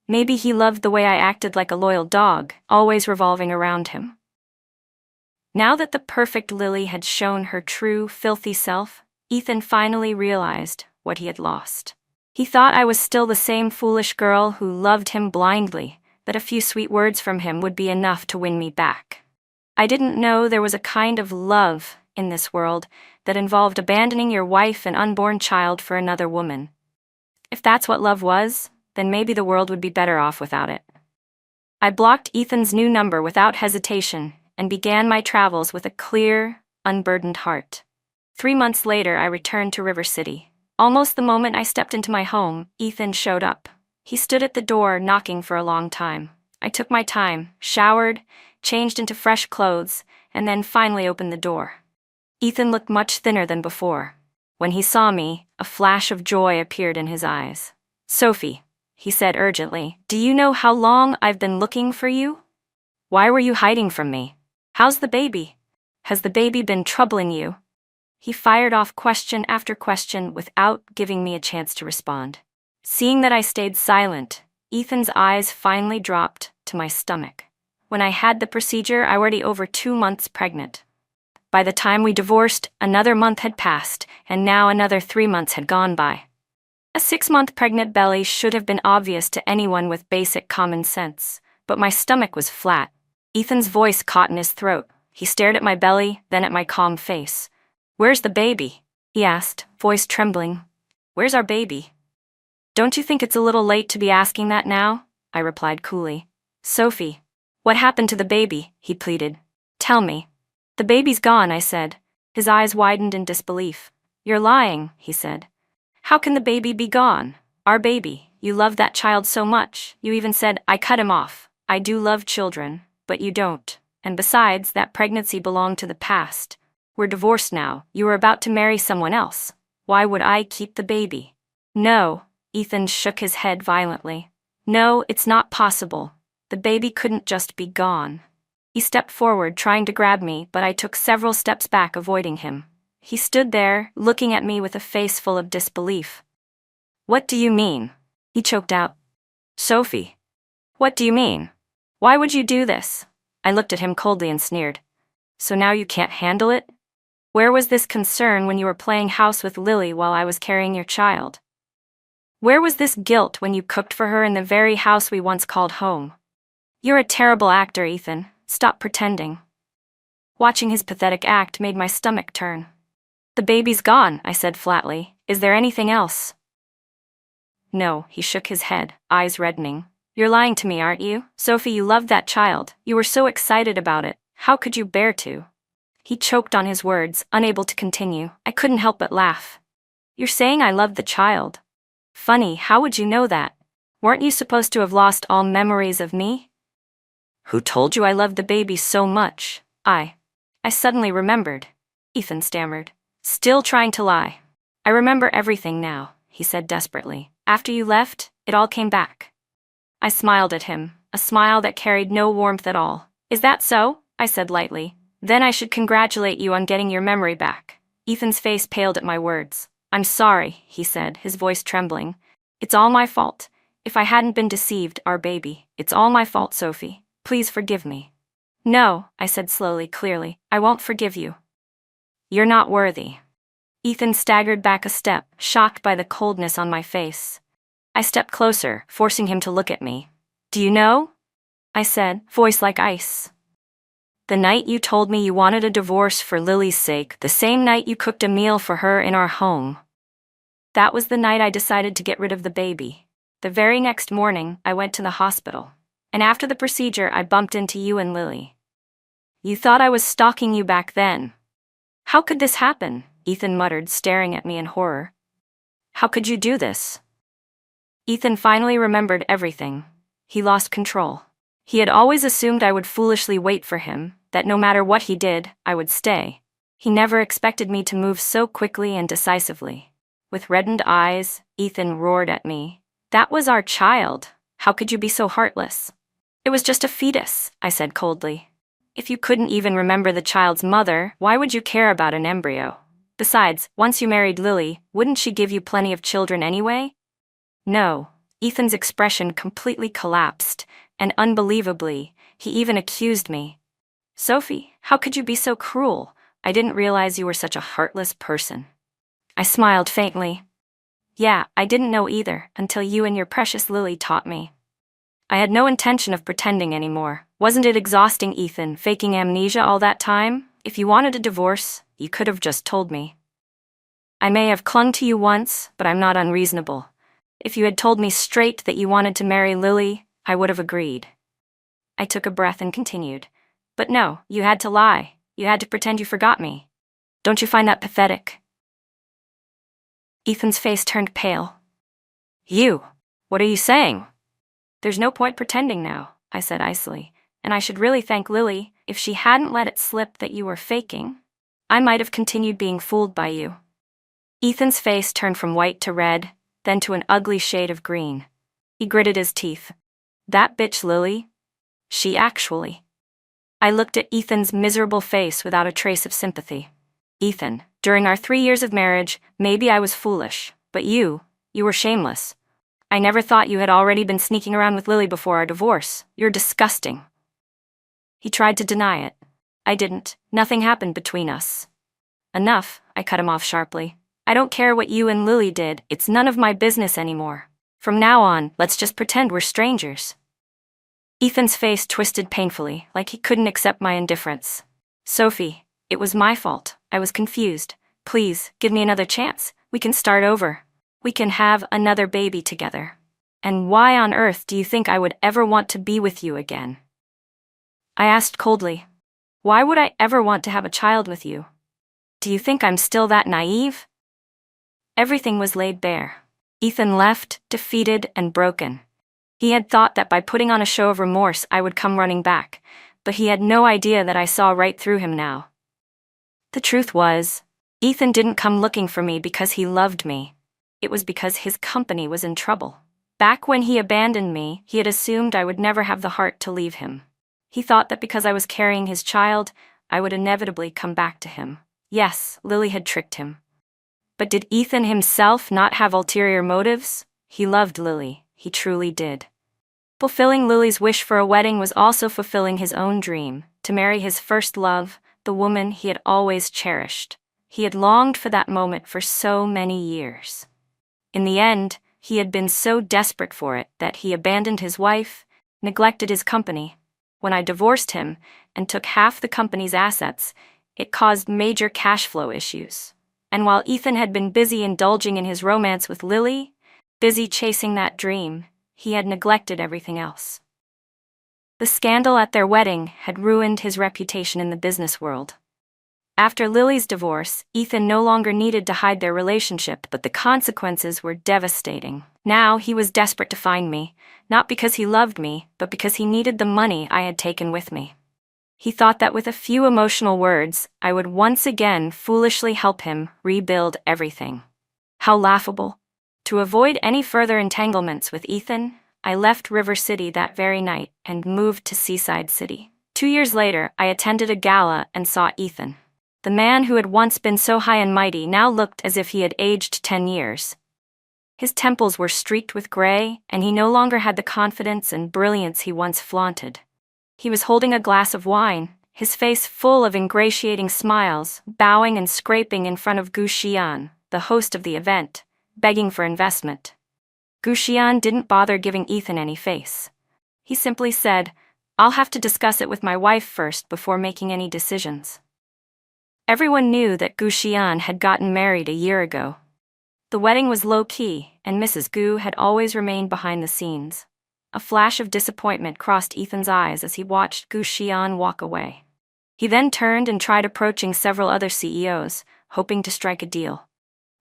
Maybe he loved the way I acted like a loyal dog, always revolving around him. Now that the perfect Lily had shown her true, filthy self, Ethan finally realized what he had lost. He thought I was still the same foolish girl who loved him blindly, that a few sweet words from him would be enough to win me back. I didn't know there was a kind of love in this world that involved abandoning your wife and unborn child for another woman. If that's what love was, then maybe the world would be better off without it. I blocked Ethan's new number without hesitation and began my travels with a clear, unburdened heart. 3 months later, I returned to River City. Almost the moment I stepped into my home, Ethan showed up. He stood at the door, knocking for a long time. I took my time, showered, changed into fresh clothes, and then finally opened the door. Ethan looked much thinner than before. When he saw me, a flash of joy appeared in his eyes. "Sophie," he said urgently, "do you know how long I've been looking for you? Why were you hiding from me? How's the baby? Has the baby been troubling you?" He fired off question after question without giving me a chance to respond. Seeing that I stayed silent, Ethan's eyes finally dropped to my stomach. When I had the procedure, I was already over 2 months pregnant. By the time we divorced, another month had passed, and now another 3 months had gone by. A 6-month pregnant belly should have been obvious to anyone with basic common sense, but my stomach was flat. Ethan's voice caught in his throat. He stared at my belly, then at my calm face. "Where's the baby?" he asked, voice trembling. "Where's our baby?" "Don't you think it's a little late to be asking that now?" I replied coolly. "Sophie, what happened to the baby?" he pleaded. "Tell me." "The baby's gone," I said. His eyes widened in disbelief. "You're lying," he said. "How can the baby be gone? Our baby. You loved that child so much. You even said, 'I cut him off.' I do love children, but you don't. And besides, that pregnancy belonged to the past. We're divorced now. You were about to marry someone else. Why would I keep the baby?" "No," Ethan shook his head violently. "No, it's not possible. The baby couldn't just be gone." He stepped forward, trying to grab me, but I took several steps back, avoiding him. He stood there, looking at me with a face full of disbelief. "What do you mean?" he choked out. "Sophie, what do you mean? Why would you do this?" I looked at him coldly and sneered. "So now you can't handle it? Where was this concern when you were playing house with Lily while I was carrying your child? Where was this guilt when you cooked for her in the very house we once called home? You're a terrible actor, Ethan. Stop pretending. Watching his pathetic act made my stomach turn. The baby's gone, I said flatly. Is there anything else? No, he shook his head, eyes reddening. You're lying to me, aren't you? Sophie, you loved that child. You were so excited about it. How could you bear to? He choked on his words, unable to continue. I couldn't help but laugh. You're saying I loved the child? Funny, how would you know that? Weren't you supposed to have lost all memories of me? Who told you I loved the baby so much? I suddenly remembered. Ethan stammered, still trying to lie. I remember everything now, he said desperately. After you left, it all came back. I smiled at him, a smile that carried no warmth at all. Is that so? I said lightly. Then I should congratulate you on getting your memory back. Ethan's face paled at my words. I'm sorry, he said, his voice trembling. It's all my fault. If I hadn't been deceived, our baby. It's all my fault, Sophie. Please forgive me. No, I said slowly, clearly. I won't forgive you. You're not worthy. Ethan staggered back a step, shocked by the coldness on my face. I stepped closer, forcing him to look at me. Do you know? I said, voice like ice. The night you told me you wanted a divorce for Lily's sake, the same night you cooked a meal for her in our home. That was the night I decided to get rid of the baby. The very next morning, I went to the hospital. And after the procedure, I bumped into you and Lily. You thought I was stalking you back then. How could this happen? Ethan muttered, staring at me in horror. How could you do this? Ethan finally remembered everything. He lost control. He had always assumed I would foolishly wait for him, that no matter what he did, I would stay. He never expected me to move so quickly and decisively. With reddened eyes, Ethan roared at me. That was our child. How could you be so heartless? It was just a fetus, I said coldly. If you couldn't even remember the child's mother, why would you care about an embryo? Besides, once you married Lily, wouldn't she give you plenty of children anyway? No. Ethan's expression completely collapsed, and unbelievably, he even accused me. Sophie, how could you be so cruel? I didn't realize you were such a heartless person. I smiled faintly. Yeah, I didn't know either, until you and your precious Lily taught me. I had no intention of pretending anymore. Wasn't it exhausting, Ethan, faking amnesia all that time? If you wanted a divorce, you could have just told me. I may have clung to you once, but I'm not unreasonable. If you had told me straight that you wanted to marry Lily, I would have agreed. I took a breath and continued. But no, you had to lie. You had to pretend you forgot me. Don't you find that pathetic? Ethan's face turned pale. You? What are you saying? There's no point pretending now, I said icily, and I should really thank Lily. If she hadn't let it slip that you were faking, I might have continued being fooled by you. Ethan's face turned from white to red, then to an ugly shade of green. He gritted his teeth. That bitch Lily? She actually. I looked at Ethan's miserable face without a trace of sympathy. Ethan, during our 3 years of marriage, maybe I was foolish, but you were shameless. I never thought you had already been sneaking around with Lily before our divorce. You're disgusting. He tried to deny it. I didn't. Nothing happened between us. Enough, I cut him off sharply. I don't care what you and Lily did. It's none of my business anymore. From now on, let's just pretend we're strangers. Ethan's face twisted painfully, like he couldn't accept my indifference. Sophie, it was my fault. I was confused. Please, give me another chance. We can start over. We can have another baby together. And why on earth do you think I would ever want to be with you again? I asked coldly. Why would I ever want to have a child with you? Do you think I'm still that naive? Everything was laid bare. Ethan left, defeated and broken. He had thought that by putting on a show of remorse I would come running back, but he had no idea that I saw right through him now. The truth was, Ethan didn't come looking for me because he loved me. It was because his company was in trouble. Back when he abandoned me, he had assumed I would never have the heart to leave him. He thought that because I was carrying his child, I would inevitably come back to him. Yes, Lily had tricked him. But did Ethan himself not have ulterior motives? He loved Lily, he truly did. Fulfilling Lily's wish for a wedding was also fulfilling his own dream, to marry his first love, the woman he had always cherished. He had longed for that moment for so many years. In the end, he had been so desperate for it that he abandoned his wife, neglected his company. When I divorced him and took half the company's assets, it caused major cash flow issues. And while Ethan had been busy indulging in his romance with Lily, busy chasing that dream, he had neglected everything else. The scandal at their wedding had ruined his reputation in the business world. After Lily's divorce, Ethan no longer needed to hide their relationship, but the consequences were devastating. Now he was desperate to find me, not because he loved me, but because he needed the money I had taken with me. He thought that with a few emotional words, I would once again foolishly help him rebuild everything. How laughable. To avoid any further entanglements with Ethan, I left River City that very night and moved to Seaside City. 2 years later, I attended a gala and saw Ethan. The man who had once been so high and mighty now looked as if he had aged 10 years. His temples were streaked with gray, and he no longer had the confidence and brilliance he once flaunted. He was holding a glass of wine, his face full of ingratiating smiles, bowing and scraping in front of Gu Xian, the host of the event, begging for investment. Gu Xian didn't bother giving Ethan any face. He simply said, "I'll have to discuss it with my wife first before making any decisions." Everyone knew that Gu Xian had gotten married a year ago. The wedding was low-key, and Mrs. Gu had always remained behind the scenes. A flash of disappointment crossed Ethan's eyes as he watched Gu Xian walk away. He then turned and tried approaching several other CEOs, hoping to strike a deal.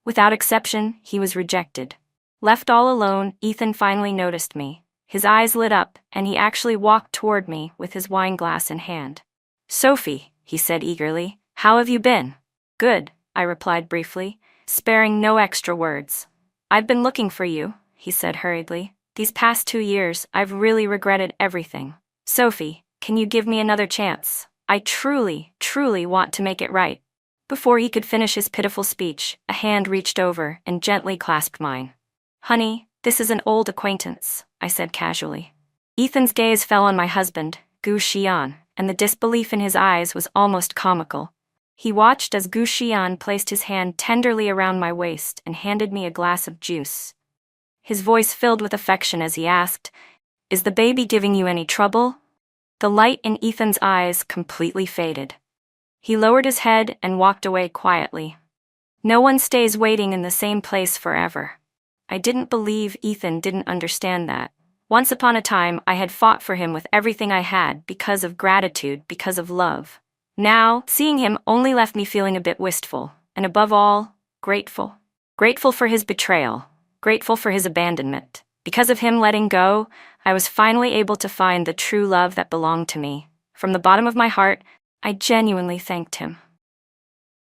Without exception, he was rejected. Left all alone, Ethan finally noticed me. His eyes lit up, and he actually walked toward me with his wine glass in hand. "Sophie," he said eagerly, "how have you been?" "Good," I replied briefly, sparing no extra words. "I've been looking for you," he said hurriedly. "These past 2 years, I've really regretted everything. Sophie, can you give me another chance? I truly, truly want to make it right." Before he could finish his pitiful speech, a hand reached over and gently clasped mine. "Honey, this is an old acquaintance," I said casually. Ethan's gaze fell on my husband, Gu Xian, and the disbelief in his eyes was almost comical. He watched as Gu Xian placed his hand tenderly around my waist and handed me a glass of juice. His voice filled with affection as he asked, "Is the baby giving you any trouble?" The light in Ethan's eyes completely faded. He lowered his head and walked away quietly. No one stays waiting in the same place forever. I didn't believe Ethan didn't understand that. Once upon a time, I had fought for him with everything I had because of gratitude, because of love. Now, seeing him only left me feeling a bit wistful, and above all, grateful. Grateful for his betrayal, grateful for his abandonment. Because of him letting go, I was finally able to find the true love that belonged to me. From the bottom of my heart, I genuinely thanked him.